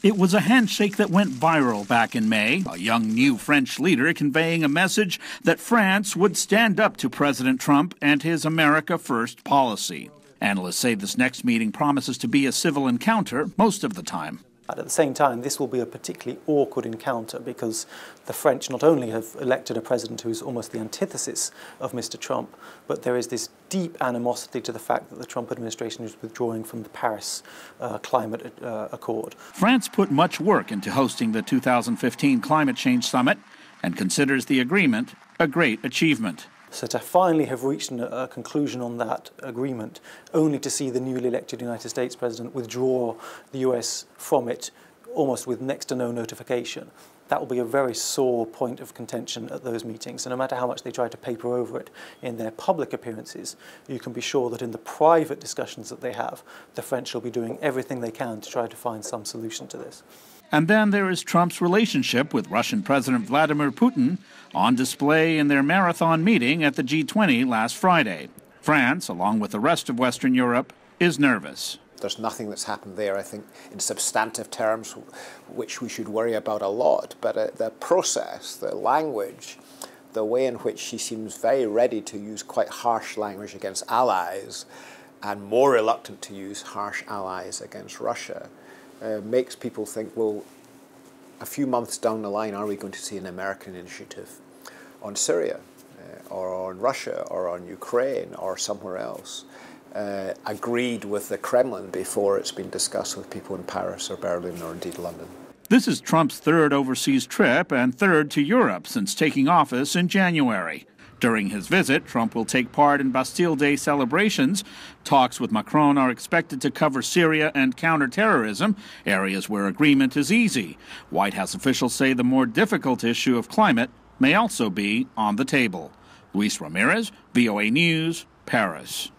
It was a handshake that went viral back in May, a young new French leader conveying a message that France would stand up to President Trump and his America First policy. Analysts say this next meeting promises to be a civil encounter most of the time. At the same time, this will be a particularly awkward encounter because the French not only have elected a president who is almost the antithesis of Mr. Trump, but there is this deep animosity to the fact that the Trump administration is withdrawing from the Paris Climate Accord. France put much work into hosting the 2015 Climate Change Summit and considers the agreement a great achievement. So to finally have reached a conclusion on that agreement, only to see the newly elected United States president withdraw the US from it almost with next to no notification, that will be a very sore point of contention at those meetings. And no matter how much they try to paper over it in their public appearances, you can be sure that in the private discussions that they have, the French will be doing everything they can to try to find some solution to this. And then there is Trump's relationship with Russian President Vladimir Putin on display in their marathon meeting at the G20 last Friday. France, along with the rest of Western Europe, is nervous. There's nothing that's happened there, I think, in substantive terms, which we should worry about a lot. But the process, the language, the way in which she seems very ready to use quite harsh language against allies and more reluctant to use harsh allies against Russia, makes people think, well, a few months down the line, are we going to see an American initiative on Syria or on Russia or on Ukraine or somewhere else, agreed with the Kremlin before it's been discussed with people in Paris or Berlin or indeed London? This is Trump's third overseas trip and third to Europe since taking office in January. During his visit, Trump will take part in Bastille Day celebrations. Talks with Macron are expected to cover Syria and counterterrorism, areas where agreement is easy. White House officials say the more difficult issue of climate may also be on the table. Luis Ramirez, VOA News, Paris.